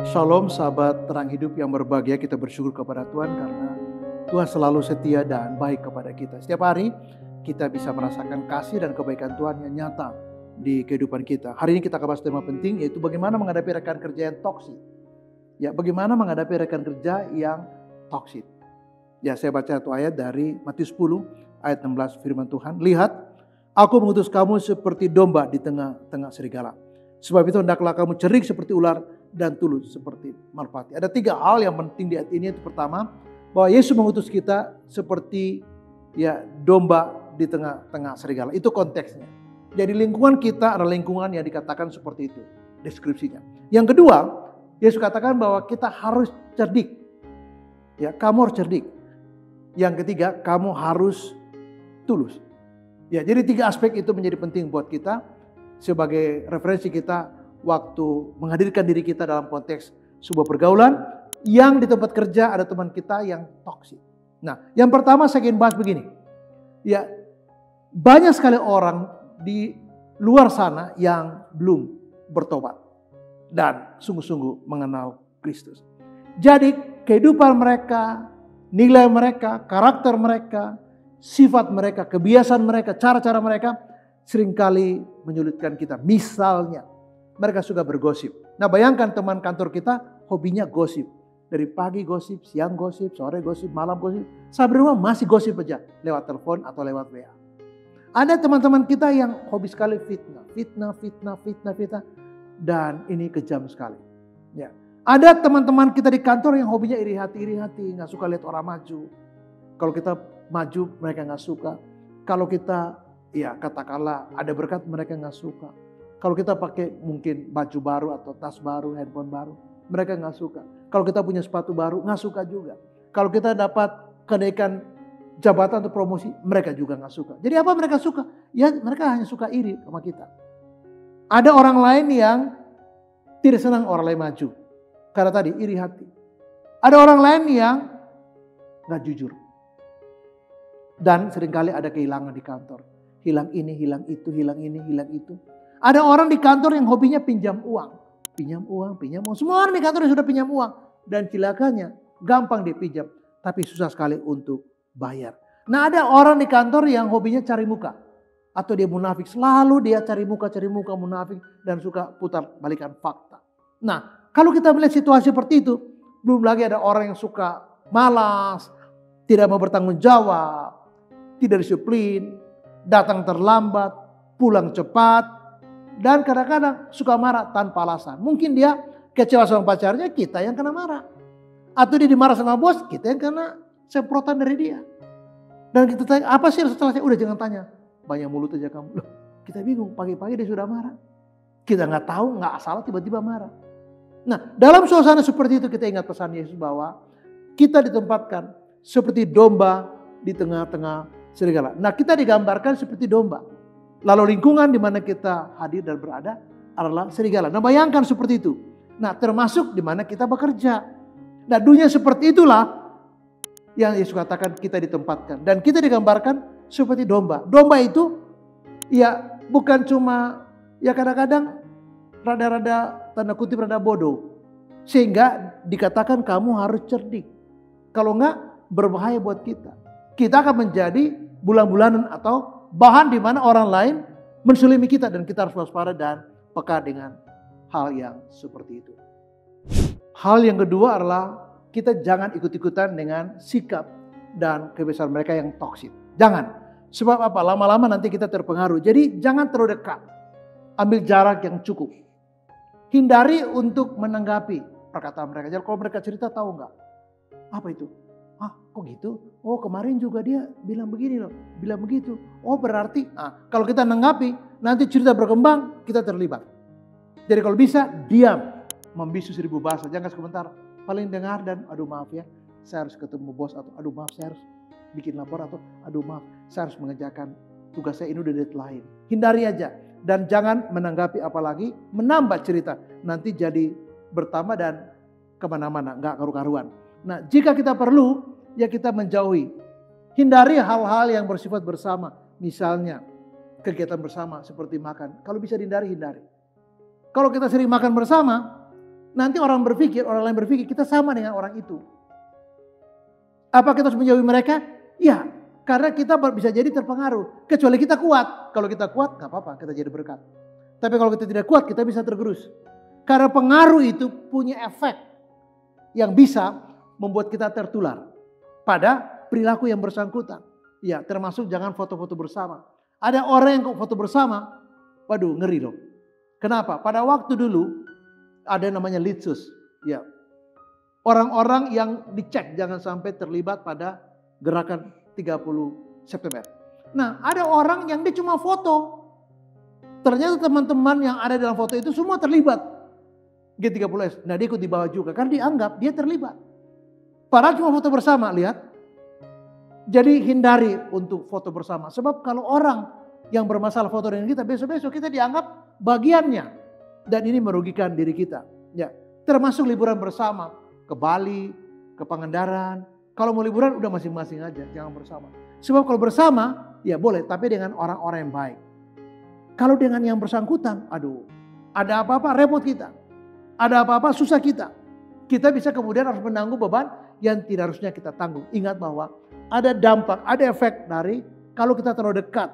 Shalom sahabat terang hidup yang berbahagia, kita bersyukur kepada Tuhan karena Tuhan selalu setia dan baik kepada kita. Setiap hari kita bisa merasakan kasih dan kebaikan Tuhan yang nyata di kehidupan kita. Hari ini kita akan bahas tema penting, yaitu bagaimana menghadapi rekan kerja yang toksik. Ya, bagaimana menghadapi rekan kerja yang toksik. Ya, saya baca satu ayat dari Matius 10 ayat 16, firman Tuhan. Lihat, aku mengutus kamu seperti domba di tengah-tengah serigala. Sebab itu hendaklah kamu cerik seperti ular dan tulus seperti merpati. Ada 3 hal yang penting di ayat ini. Itu pertama, bahwa Yesus mengutus kita seperti domba di tengah-tengah serigala. Itu konteksnya. Jadi lingkungan kita adalah lingkungan yang dikatakan seperti itu deskripsinya. Yang kedua, Yesus katakan bahwa kita harus cerdik. Ya, kamu harus cerdik. Yang ketiga, kamu harus tulus. Ya, jadi 3 aspek itu menjadi penting buat kita sebagai referensi kita waktu menghadirkan diri kita dalam konteks sebuah pergaulan yang di tempat kerja ada teman kita yang toksik. Nah, yang pertama saya ingin bahas begini. Ya, banyak sekali orang di luar sana yang belum bertobat dan sungguh-sungguh mengenal Kristus. Jadi kehidupan mereka, nilai mereka, karakter mereka, sifat mereka, kebiasaan mereka, cara-cara mereka seringkali menyulitkan kita. Misalnya, mereka suka bergosip. Nah, bayangkan teman kantor kita hobinya gosip. Dari pagi gosip, siang gosip, sore gosip, malam gosip. Sampai rumah masih gosip aja lewat telepon atau lewat WA. Ada teman-teman kita yang hobi sekali fitnah. Dan ini kejam sekali. Ya. Ada teman-teman kita di kantor yang hobinya iri hati, nggak suka lihat orang maju. Kalau kita maju, mereka nggak suka. Kalau kita, katakanlah ada berkat, mereka nggak suka. Kalau kita pakai mungkin baju baru atau tas baru, handphone baru, mereka nggak suka. Kalau kita punya sepatu baru, nggak suka juga. Kalau kita dapat kenaikan jabatan atau promosi, mereka juga nggak suka. Jadi apa mereka suka? Ya, mereka hanya suka iri sama kita. Ada orang lain yang tidak senang orang lain maju. Karena tadi iri hati. Ada orang lain yang nggak jujur. Dan seringkali ada kehilangan di kantor. Hilang ini, hilang itu, hilang ini, hilang itu. Ada orang di kantor yang hobinya pinjam uang. Semua orang di kantor yang sudah pinjam uang. Dan cilakanya gampang dia pinjam. Tapi susah sekali untuk bayar. Nah, ada orang di kantor yang hobinya cari muka. Atau dia munafik. Selalu dia cari muka munafik. Dan suka putar balikan fakta. Nah, kalau kita melihat situasi seperti itu. Belum lagi ada orang yang suka malas. Tidak mau bertanggung jawab. Tidak disiplin. Datang terlambat. Pulang cepat. Dan kadang-kadang suka marah tanpa alasan. Mungkin dia kecewa sama pacarnya, kita yang kena marah. Atau dia dimarah sama bos, kita yang kena semprotan dari dia. Dan kita tanya, apa sih setelahnya? Udah jangan tanya. Banyak mulut aja kamu. Loh, kita bingung, pagi-pagi dia sudah marah. Kita nggak tahu, nggak salah tiba-tiba marah. Nah, dalam suasana seperti itu kita ingat pesan Yesus bahwa kita ditempatkan seperti domba di tengah-tengah serigala. Nah, kita digambarkan seperti domba. Lalu lingkungan di mana kita hadir dan berada adalah serigala. Nah, bayangkan seperti itu. Nah, termasuk di mana kita bekerja. Nah, dunia seperti itulah yang Yesus katakan kita ditempatkan. Dan kita digambarkan seperti domba. Domba itu bukan cuma kadang-kadang rada-rada tanda kutip rada bodoh. Sehingga dikatakan kamu harus cerdik. Kalau enggak berbahaya buat kita. Kita akan menjadi bulan-bulanan atau bahan di mana orang lain mensulimi kita. Dan kita harus waspada dan peka dengan hal yang seperti itu. Hal yang kedua adalah kita jangan ikut-ikutan dengan sikap dan kebiasaan mereka yang toksik. Jangan. Sebab apa? Lama-lama nanti kita terpengaruh. Jadi jangan terlalu dekat. Ambil jarak yang cukup. Hindari untuk menanggapi perkataan mereka. Jadi kalau mereka cerita, tahu nggak? Apa itu? Kok gitu? Oh, kemarin juga dia bilang begini loh, bilang begitu. Oh, berarti kalau kita nanggapi, nanti cerita berkembang, kita terlibat. Jadi kalau bisa, diam. Membisu 1000 bahasa, jangan sebentar. Paling dengar dan aduh maaf ya, saya harus ketemu bos, atau aduh maaf saya harus bikin lapor, atau aduh maaf saya harus mengerjakan tugas saya ini udah deadline. Hindari aja. Dan jangan menanggapi apalagi menambah cerita. Nanti jadi bertambah dan kemana-mana, nggak karu-karuan. Nah, jika kita perlu, kita menjauhi. Hindari hal-hal yang bersifat bersama. Misalnya, kegiatan bersama seperti makan. Kalau bisa dihindari, hindari. Kalau kita sering makan bersama, Nanti orang lain berpikir kita sama dengan orang itu. Apa kita harus menjauhi mereka? Ya, karena kita bisa jadi terpengaruh. Kecuali kita kuat. Kalau kita kuat gak apa-apa, kita jadi berkat. Tapi kalau kita tidak kuat, kita bisa tergerus. Karena pengaruh itu punya efek yang bisa membuat kita tertular pada perilaku yang bersangkutan. Ya, termasuk jangan foto-foto bersama. Ada orang yang foto bersama, waduh ngeri loh. Kenapa? Pada waktu dulu ada yang namanya litsus. Ya, orang-orang yang dicek jangan sampai terlibat pada gerakan 30 September. Nah, ada orang yang dia cuma foto. Ternyata teman-teman yang ada dalam foto itu semua terlibat G30S. Nah, dia ikut di bawah juga karena dianggap dia terlibat. Padahal cuma foto bersama, lihat. Jadi hindari untuk foto bersama. Sebab kalau orang yang bermasalah foto dengan kita, besok-besok kita dianggap bagiannya. Dan ini merugikan diri kita. Ya, termasuk liburan bersama. Ke Bali, ke Pangandaran. Kalau mau liburan udah masing-masing aja, jangan bersama. Sebab kalau bersama, ya boleh, tapi dengan orang-orang yang baik. Kalau dengan yang bersangkutan, aduh, ada apa-apa repot kita. Ada apa-apa susah kita. Kita bisa kemudian harus menanggung beban yang tidak harusnya kita tanggung. Ingat bahwa ada dampak, ada efek dari kalau kita terlalu dekat.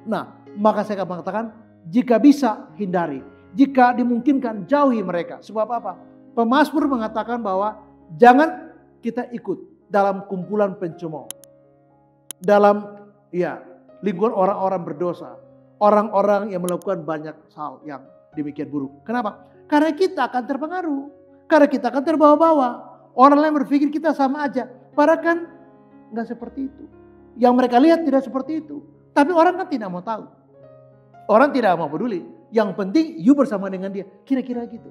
Nah, maka saya akan mengatakan, jika bisa hindari. Jika dimungkinkan jauhi mereka. Sebab apa? Pemazmur mengatakan bahwa jangan kita ikut dalam kumpulan pencemooh. Dalam lingkungan orang-orang berdosa. Orang-orang yang melakukan banyak hal yang demikian buruk. Kenapa? Karena kita akan terpengaruh. Karena kita akan terbawa-bawa. Orang lain berpikir kita sama aja. Padahal kan nggak seperti itu. Yang mereka lihat tidak seperti itu. Tapi orang kan tidak mau tahu. Orang tidak mau peduli. Yang penting you bersama dengan dia. Kira-kira gitu.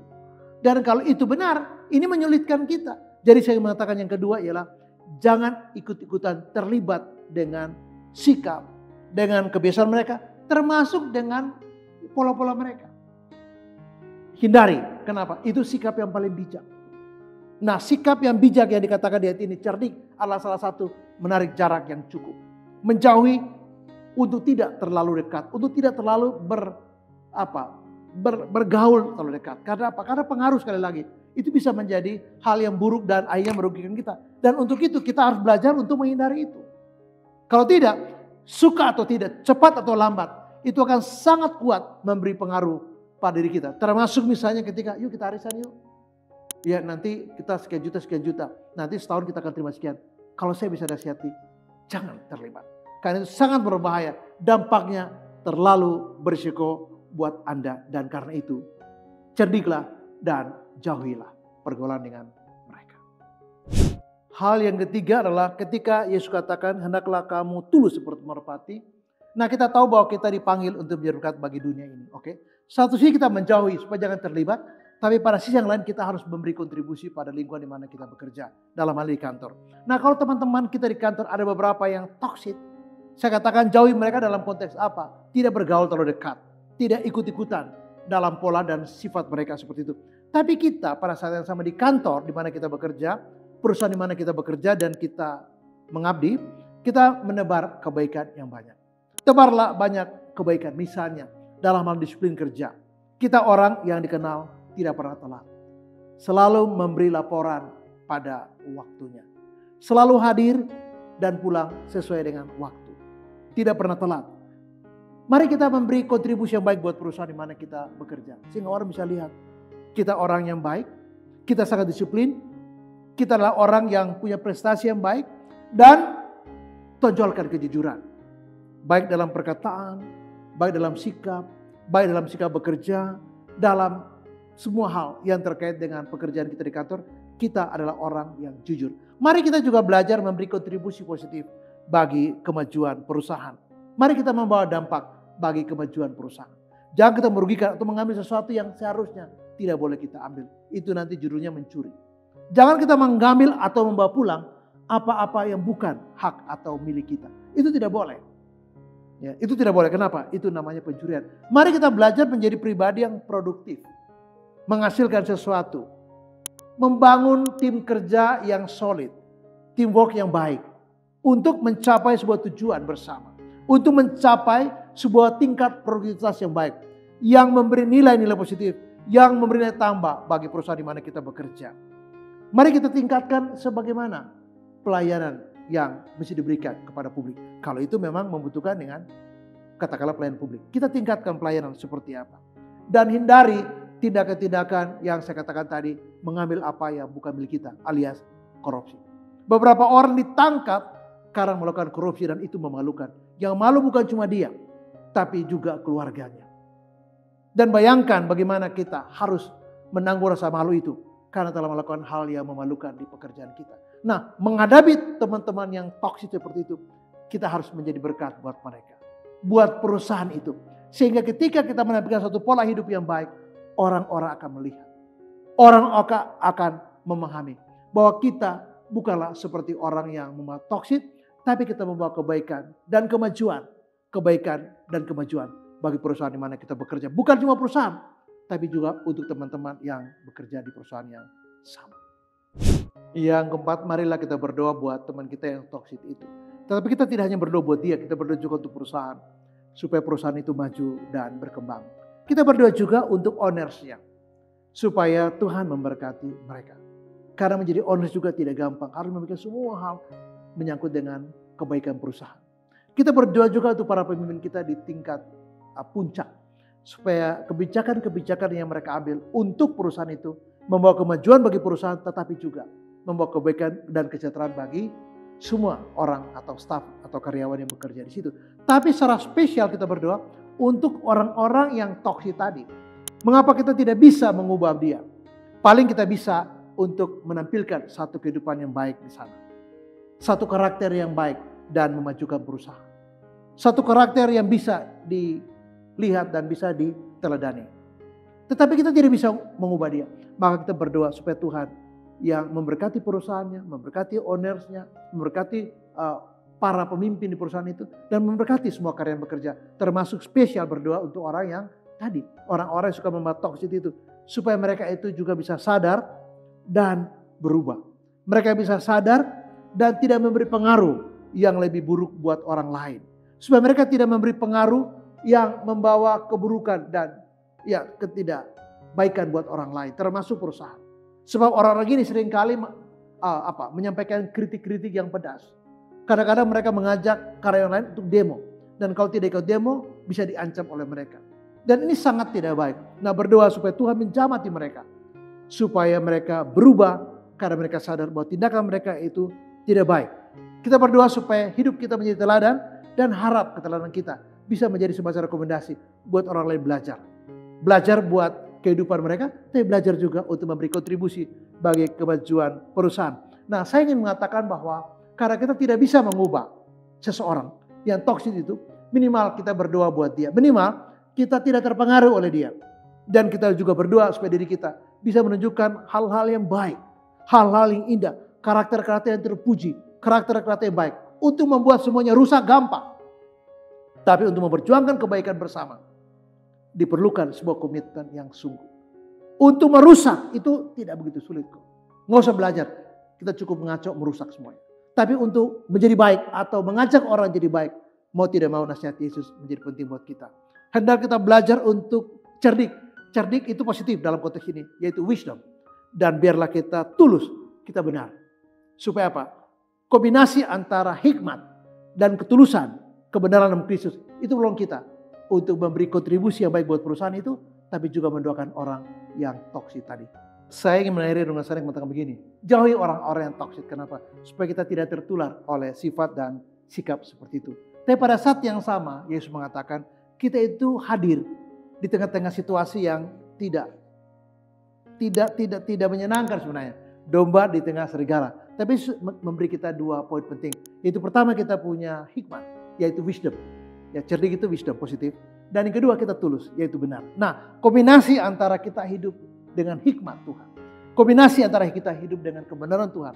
Dan kalau itu benar, ini menyulitkan kita. Jadi saya mengatakan yang kedua ialah jangan ikut-ikutan terlibat dengan sikap, dengan kebiasaan mereka, termasuk dengan pola-pola mereka. Hindari. Kenapa? Itu sikap yang paling bijak. Nah, sikap yang bijak yang dikatakan di ayat ini cerdik adalah salah satu menarik jarak yang cukup. Menjauhi untuk tidak terlalu dekat, untuk tidak terlalu bergaul terlalu dekat. Karena apa? Karena pengaruh sekali lagi. Itu bisa menjadi hal yang buruk dan akhirnya merugikan kita. Dan untuk itu kita harus belajar untuk menghindari itu. Kalau tidak, suka atau tidak, cepat atau lambat, itu akan sangat kuat memberi pengaruh pada diri kita. Termasuk misalnya ketika, yuk kita arisan yuk. Ya nanti kita sekian juta. Nanti setahun kita akan terima sekian. Kalau saya bisa nasihati, jangan terlibat. Karena itu sangat berbahaya. Dampaknya terlalu berisiko buat Anda. Dan karena itu, cerdiklah dan jauhilah pergaulan dengan mereka. Hal yang ketiga adalah ketika Yesus katakan, hendaklah kamu tulus seperti merpati. Nah, kita tahu bahwa kita dipanggil untuk menjadi berkat bagi dunia ini. Oke? Satu sisi kita menjauhi supaya jangan terlibat. Tapi pada sisi yang lain kita harus memberi kontribusi pada lingkungan di mana kita bekerja. Dalam hal di kantor. Nah, kalau teman-teman kita di kantor ada beberapa yang toksik. Saya katakan jauhi mereka dalam konteks apa? Tidak bergaul terlalu dekat. Tidak ikut-ikutan dalam pola dan sifat mereka seperti itu. Tapi kita pada saat yang sama di kantor di mana kita bekerja, perusahaan di mana kita bekerja dan kita mengabdi, kita menebar kebaikan yang banyak. Tebarlah banyak kebaikan. Misalnya dalam hal disiplin kerja. Kita orang yang dikenal tidak pernah telat. Selalu memberi laporan pada waktunya. Selalu hadir dan pulang sesuai dengan waktu. Tidak pernah telat. Mari kita memberi kontribusi yang baik buat perusahaan di mana kita bekerja. Sehingga orang bisa lihat kita orang yang baik, kita sangat disiplin, kita adalah orang yang punya prestasi yang baik, dan tonjolkan kejujuran. Baik dalam perkataan, baik dalam sikap bekerja, dalam semua hal yang terkait dengan pekerjaan kita di kantor, kita adalah orang yang jujur. Mari kita juga belajar memberi kontribusi positif bagi kemajuan perusahaan. Mari kita membawa dampak bagi kemajuan perusahaan. Jangan kita merugikan atau mengambil sesuatu yang seharusnya tidak boleh kita ambil. Itu nanti judulnya mencuri. Jangan kita mengambil atau membawa pulang apa-apa yang bukan hak atau milik kita. Itu tidak boleh. Ya, itu tidak boleh. Kenapa? Itu namanya pencurian. Mari kita belajar menjadi pribadi yang produktif. Menghasilkan sesuatu. Membangun tim kerja yang solid. Teamwork yang baik. Untuk mencapai sebuah tujuan bersama. Untuk mencapai sebuah tingkat produktivitas yang baik. Yang memberi nilai-nilai positif. yang memberi nilai tambah bagi perusahaan di mana kita bekerja. Mari kita tingkatkan sebagaimana pelayanan yang mesti diberikan kepada publik. Kalau itu memang membutuhkan dengan katakanlah pelayanan publik. Kita tingkatkan pelayanan seperti apa. Dan hindari tindakan-tindakan yang saya katakan tadi, mengambil apa yang bukan milik kita, alias korupsi. Beberapa orang ditangkap karena melakukan korupsi dan itu memalukan. Yang malu bukan cuma dia, tapi juga keluarganya. Dan bayangkan bagaimana kita harus menanggung rasa malu itu karena telah melakukan hal yang memalukan di pekerjaan kita. Nah, menghadapi teman-teman yang toksik seperti itu, kita harus menjadi berkat buat mereka, buat perusahaan itu. Sehingga ketika kita menampilkan satu pola hidup yang baik, orang-orang akan melihat. Orang akan memahami bahwa kita bukanlah seperti orang yang membawa toksik, tapi kita membawa kebaikan dan kemajuan. Kebaikan dan kemajuan bagi perusahaan di mana kita bekerja. Bukan cuma perusahaan, tapi juga untuk teman-teman yang bekerja di perusahaan yang sama. Yang keempat, marilah kita berdoa buat teman kita yang toksik itu. Tetapi kita tidak hanya berdoa buat dia, kita berdoa juga untuk perusahaan. Supaya perusahaan itu maju dan berkembang. Kita berdoa juga untuk ownersnya. Supaya Tuhan memberkati mereka. Karena menjadi owners juga tidak gampang. Harus memikirkan semua hal menyangkut dengan kebaikan perusahaan. Kita berdoa juga untuk para pemimpin kita di tingkat puncak. Supaya kebijakan-kebijakan yang mereka ambil untuk perusahaan itu membawa kemajuan bagi perusahaan, tetapi juga membawa kebaikan dan kesejahteraan bagi semua orang atau staf atau karyawan yang bekerja di situ. Tapi secara spesial kita berdoa untuk orang-orang yang toksik tadi. Mengapa kita tidak bisa mengubah dia? Paling kita bisa untuk menampilkan satu kehidupan yang baik di sana. Satu karakter yang baik dan memajukan perusahaan. Satu karakter yang bisa dilihat dan bisa diteladani. Tetapi kita tidak bisa mengubah dia. Maka kita berdoa supaya Tuhan yang memberkati perusahaannya, memberkati ownersnya, memberkati para pemimpin di perusahaan itu, dan memberkati semua karyawan bekerja. Termasuk spesial berdoa untuk orang yang tadi, orang-orang yang suka membuat toksik itu, supaya mereka itu juga bisa sadar dan berubah. Mereka bisa sadar dan tidak memberi pengaruh yang lebih buruk buat orang lain. Supaya mereka tidak memberi pengaruh yang membawa keburukan dan ketidakbaikan buat orang lain, termasuk perusahaan. Sebab orang-orang ini seringkali menyampaikan kritik-kritik yang pedas. Kadang-kadang mereka mengajak karyawan lain untuk demo. Dan kalau tidak ikut demo, bisa diancam oleh mereka. Dan ini sangat tidak baik. Nah, berdoa supaya Tuhan menjamati mereka. Supaya mereka berubah karena mereka sadar bahwa tindakan mereka itu tidak baik. Kita berdoa supaya hidup kita menjadi teladan dan harap keteladanan kita bisa menjadi semacam rekomendasi buat orang lain belajar. Belajar buat kehidupan mereka, tapi belajar juga untuk memberi kontribusi bagi kemajuan perusahaan. Nah, saya ingin mengatakan bahwa karena kita tidak bisa mengubah seseorang yang toksik itu, minimal kita berdoa buat dia. Minimal kita tidak terpengaruh oleh dia. Dan kita juga berdoa supaya diri kita bisa menunjukkan hal-hal yang baik, hal-hal yang indah, karakter-karakter yang terpuji, karakter-karakter yang baik. Untuk membuat semuanya rusak gampang. Tapi untuk memperjuangkan kebaikan bersama, diperlukan sebuah komitmen yang sungguh. Untuk merusak itu tidak begitu sulit kok. Nggak usah belajar, kita cukup mengacau merusak semuanya. Tapi untuk menjadi baik atau mengajak orang jadi baik, mau tidak mau nasihat Yesus menjadi penting buat kita. Hendak kita belajar untuk cerdik. Cerdik itu positif dalam konteks ini, yaitu wisdom. Dan biarlah kita tulus, kita benar. Supaya apa? Kombinasi antara hikmat dan ketulusan, kebenaran dalam Kristus, itu peluang kita untuk memberi kontribusi yang baik buat perusahaan itu, tapi juga mendoakan orang yang toksik tadi. Saya ingin mengakhiri dengan saya mengatakan begini, jauhi orang-orang yang toksik. Kenapa? Supaya kita tidak tertular oleh sifat dan sikap seperti itu. Tapi pada saat yang sama, Yesus mengatakan, kita itu hadir di tengah-tengah situasi yang tidak menyenangkan sebenarnya. Domba di tengah serigala. Tapi memberi kita dua poin penting. Yaitu pertama kita punya hikmat, yaitu wisdom. Ya, cerdik itu wisdom positif. Dan yang kedua kita tulus, yaitu benar. Nah, kombinasi antara kita hidup dengan hikmat Tuhan. Kombinasi antara kita hidup dengan kebenaran Tuhan.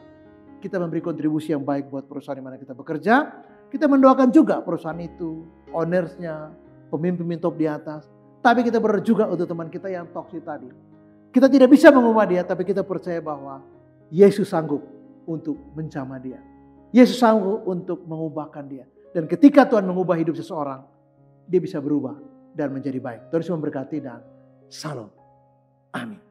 Kita memberi kontribusi yang baik buat perusahaan di mana kita bekerja. Kita mendoakan juga perusahaan itu, ownersnya, pemimpin top di atas. Tapi kita berdoa juga untuk teman kita yang toksik tadi. Kita tidak bisa mengubah dia, tapi kita percaya bahwa Yesus sanggup untuk menjamah dia. Yesus sanggup untuk mengubahkan dia. Dan ketika Tuhan mengubah hidup seseorang, dia bisa berubah dan menjadi baik. Tuhan Yesus memberkati dan salam. Amin.